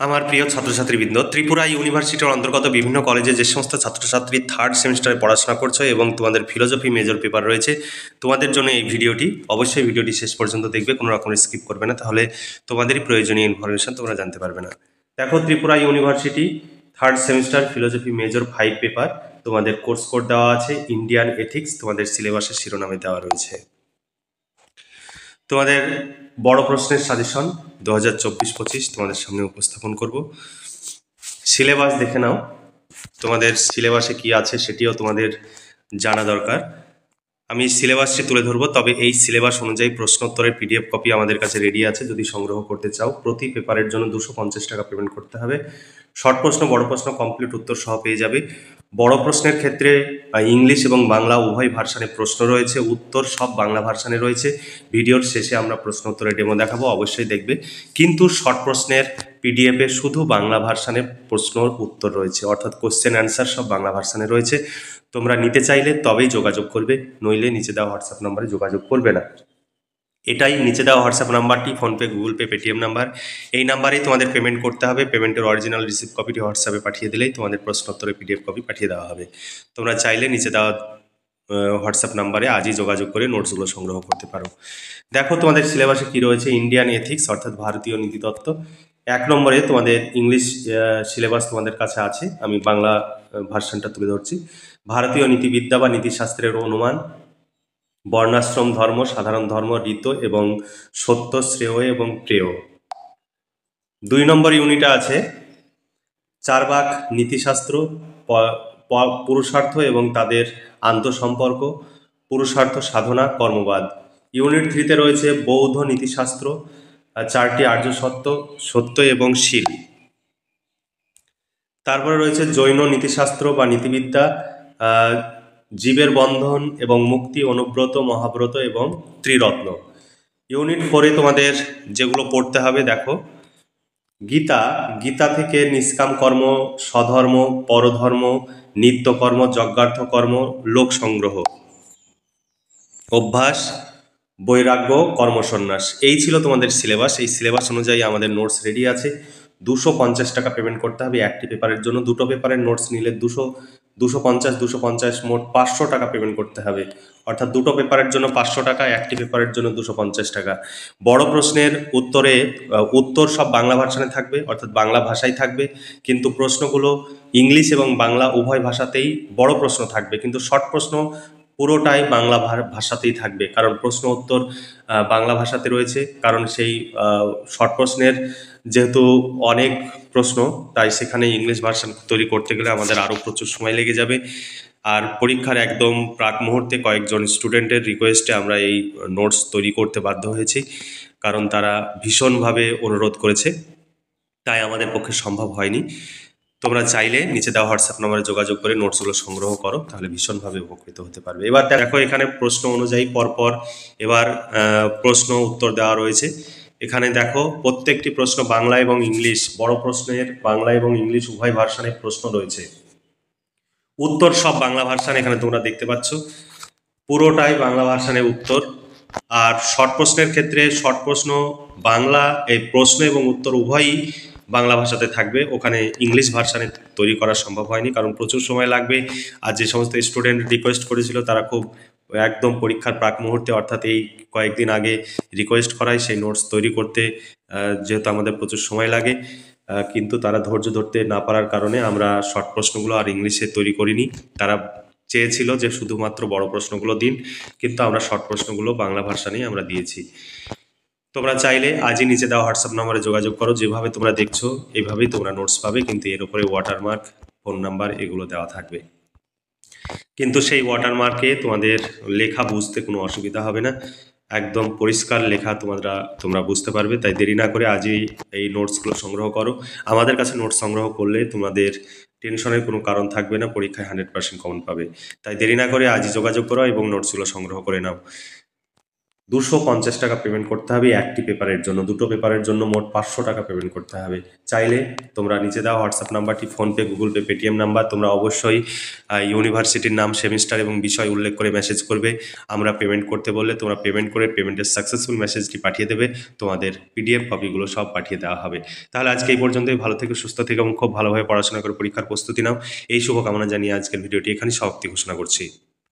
আমার প্রিয় ছাত্রছাত্রীবৃন্দ, ত্রিপুরা ইউনিভার্সিটির অন্তর্গত বিভিন্ন কলেজে যে সমস্ত ছাত্রছাত্রী থার্ড সেমিস্টারে পড়াশোনা করছো এবং তোমাদের ফিলোজফি মেজর পেপার রয়েছে, তোমাদের জন্য এই ভিডিওটি অবশ্যই ভিডিওটি শেষ পর্যন্ত দেখবে, কোনো রকম স্কিপ করবে না, তাহলে তোমাদেরই প্রয়োজনীয় ইনফরমেশন তোমরা জানতে পারবে না। দেখো, Tripura university third semester philosophy major 5 paper, তোমাদের কোর্স কোড দেওয়া আছে ইন্ডিয়ান এথিক্স, তোমাদের সিলেবাসের শিরোনামে দেওয়া রয়েছে। তোমাদের বড় প্রশ্নের সাজেশন 2024-25 তোমাদের সামনে উপস্থাপন করব। সিলেবাস দেখে নাও, তোমাদের সিলেবাসে কি আছে সেটিও তোমাদের জানা দরকার। আমি সিলেবাসটি তুলে ধরবো, তবে এই সিলেবাস অনুযায়ী প্রশ্নোত্তরের পিডিএফ কপি আমাদের কাছে রেডি আছে। যদি সংগ্রহ করতে চাও, প্রতি পেপারের জন্য 250 টাকা পেমেন্ট করতে হবে। শর্ট প্রশ্ন, বড় প্রশ্ন কমপ্লিট উত্তর সহ পেয়ে যাবে। বড় প্রশ্নের ক্ষেত্রে ইংলিশ এবং বাংলা উভয় ভার্সানে প্রশ্ন রয়েছে, উত্তর সব বাংলা ভার্সানে রয়েছে। ভিডিওর শেষে আমরা প্রশ্ন উত্তরের ডেমো দেখাবো, অবশ্যই দেখবে। কিন্তু শর্ট প্রশ্নের পিডিএফে শুধু বাংলা ভার্সানে প্রশ্ন উত্তর রয়েছে, অর্থাৎ কোশ্চেন অ্যান্সার সব বাংলা ভার্সানে রয়েছে। তোমরা নিতে চাইলে তবেই যোগাযোগ করবে, নইলে নিচে দেওয়া হোয়াটসঅ্যাপ নাম্বারে যোগাযোগ করবে না। এটাই নিচে দেওয়া হোয়াটসঅ্যাপ নাম্বারটি, PhonePe, Google pay, Paytm number, এই নাম্বারেই তোমাদের পেমেন্ট করতে হবে। পেমেন্টের অরিজিনাল রিসিপ্ট কপিটি হোয়াটসঅ্যাপে পাঠিয়ে দিলেই তোমাদের প্রশ্নোত্তরের পিডিএফ কপি পাঠিয়ে দেওয়া হবে। তোমরা চাইলে নিচে দেওয়া হোয়াটসঅ্যাপ নাম্বারে আজই যোগাযোগ করে নোটসগুলো সংগ্রহ করতে পারো। দেখো, তোমাদের সিলেবাসে কি রয়েছে। ইন্ডিয়ান এথিক্স অর্থাৎ ভারতীয় নীতিতত্ত্ব। 1 নম্বরে তোমাদের ইংলিশ সিলেবাস তোমাদের কাছে আছে, আমি বাংলা ভার্সনটা তুলে ধরছি। ভারতীয় নীতিবিদ্যা বা নীতিশাস্ত্রের অনুমান, বর্ণাশ্রম ধর্ম, সাধারণ ধর্ম, ঋত এবং সত্য, শ্রেয় এবং প্রেয়। 2 নম্বর ইউনিটে আছে চারবাক নীতিশাস্ত্র, পুরুষার্থ এবং তাদের আন্তঃসম্পর্ক, পুরুষার্থ সাধনা, কর্মবাদ। ইউনিট 3-তে রয়েছে বৌদ্ধ নীতিশাস্ত্র, 4টি আর্য সত্য, সত্য এবং শীল। তারপরে রয়েছে জৈন নীতিশাস্ত্র বা নীতিবিদ্যা, জীবের বন্ধন এবং মুক্তি, অনুব্রত, মহাব্রত এবং ত্রিরত্ন। ইউনিট 4-এ তোমাদের যেগুলো পড়তে হবে, দেখো, গীতা থেকে নিষ্কাম কর্ম, স্বধর্ম, পরধর্ম, নিত্যকর্ম, যজ্ঞার্থ কর্ম, লোক সংগ্রহ, অভ্যাস, বৈরাগ্য, কর্মসন্ন্যাস। এই ছিল তোমাদের সিলেবাস। এই সিলেবাস অনুযায়ী আমাদের নোটস রেডি আছে। 250 টাকা পেমেন্ট করতে হবে একটি পেপারের জন্য। দুটো পেপারের নোটস নিলে 250 মোট 500 টাকা পেমেন্ট করতে হবে, অর্থাৎ দুটো পেপারের জন্য 500 টাকা, একটি পেপারের জন্য 250 টাকা। বড় প্রশ্নের উত্তর সব বাংলা ভার্সনে থাকবে, অর্থাৎ বাংলা ভাষায় থাকবে, কিন্তু প্রশ্নগুলো ইংলিশ এবং বাংলা উভয় ভাষাতেই বড় প্রশ্ন থাকবে, কিন্তু শর্ট প্রশ্ন পুরোটাই বাংলা ভাষাতেই থাকবে, কারণ প্রশ্ন উত্তর বাংলা ভাষাতে রয়েছে। কারণ সেই শর্ট প্রশ্নের যেহেতু অনেক প্রশ্ন, তাই সেখানে ইংলিশ ভার্সন তৈরি করতে গেলে আমাদের আরও প্রচুর সময় লেগে যাবে। আর পরীক্ষার একদম প্রাক মুহূর্তে কয়েকজন স্টুডেন্টের রিকোয়েস্টে আমরা এই নোটস তৈরি করতে বাধ্য হয়েছি, কারণ তারা ভীষণভাবে অনুরোধ করেছে, তাই আমাদের পক্ষে সম্ভব হয়নি। তোমরা চাইলে নিচে দেওয়া হোয়াটসঅ্যাপ নম্বরে যোগাযোগ করে নোটসগুলো সংগ্রহ করো, তাহলে ভীষণভাবে উপকৃত হতে পারবে। এবার দেখো, এখানে প্রশ্ন অনুযায়ী পরপর এবার প্রশ্ন উত্তর দেওয়া রয়েছে। এখানে দেখো, প্রত্যেকটি প্রশ্ন বাংলা এবং ইংলিশ, বড় প্রশ্নের বাংলা এবং ইংলিশ উভয় ভার্সনের প্রশ্ন রয়েছে। উত্তর সব বাংলা ভার্সন এখানে তোমরা দেখতে পাচ্ছ, পুরোটাই বাংলা ভার্সনের উত্তর। আর শর্ট প্রশ্নের ক্ষেত্রে শর্ট প্রশ্ন বাংলা, এই প্রশ্ন এবং উত্তর উভয়ই বাংলা ভাষাতে থাকবে, ওখানে ইংলিশ ভার্সানে তৈরি করা সম্ভব হয়নি, কারণ প্রচুর সময় লাগবে। আর যে সমস্ত স্টুডেন্ট রিকোয়েস্ট করেছিল তারা খুব একদম পরীক্ষার প্রাক মুহূর্তে, অর্থাৎ এই কয়েকদিন আগে রিকোয়েস্ট করায় সেই নোটস তৈরি করতে, যেহেতু আমাদের প্রচুর সময় লাগে, কিন্তু তারা ধৈর্য ধরতে না পারার কারণে আমরা শর্ট প্রশ্নগুলো আর ইংলিশে তৈরি করিনি। তারা চেয়েছিল যে শুধুমাত্র বড় প্রশ্নগুলো দিন, কিন্তু আমরা শর্ট প্রশ্নগুলো বাংলা ভার্সানেই আমরা দিয়েছি। তোমরা চাইলে আজই নিচে দেওয়া হোয়াটসঅ্যাপ নম্বরে যোগাযোগ করো, যেভাবে তোমরা দেখছো এইভাবেই তোমরা নোটস পাবে, কিন্তু এর উপরে ওয়াটারমার্ক, ফোন নাম্বার এগুলো দেওয়া থাকবে। কিন্তু সেই ওয়াটারমার্কে তোমাদের লেখা বুঝতে কোনো অসুবিধা হবে না, একদম পরিষ্কার লেখা তোমরা বুঝতে পারবে। তাই দেরি না করে আজই এই নোটসগুলো সংগ্রহ করো। আমাদের কাছে নোটস সংগ্রহ করলে তোমাদের টেনশনের কোনো কারণ থাকবে না, পরীক্ষায় 100% কমন পাবে। তাই দেরি না করে আজই যোগাযোগ করো এবং নোটসগুলো সংগ্রহ করে নাও। 250 টাকা পেমেন্ট করতে হবে একটি পেপারের জন্য। দুটো পেপারের জন্য মোট 500 টাকা পেমেন্ট করতে হবে। চাইলে তোমরা নিচে দেওয়া হোয়াটসঅ্যাপ নাম্বারটি, PhonePe, Google pay, Paytm number, তোমরা অবশ্যই ইউনিভার্সিটির নাম, সেমিস্টার এবং বিষয় উল্লেখ করে মেসেজ করবে। আমরা পেমেন্ট করতে বললে তোমরা পেমেন্ট করে পেমেন্টের সাকসেসফুল মেসেজটি পাঠিয়ে দেবে, তোমাদের পিডিএফ কপিগুলো সব পাঠিয়ে দেওয়া হবে। তাহলে আজকে এই পর্যন্তই। ভালো থেকে, সুস্থ থেকে এবং খুব ভালোভাবে পড়াশোনা করে পরীক্ষার প্রস্তুতি নাও। এই শুভকামনা জানিয়ে আজকের ভিডিওটি এখানেই সমাপ্তি ঘোষণা করছি।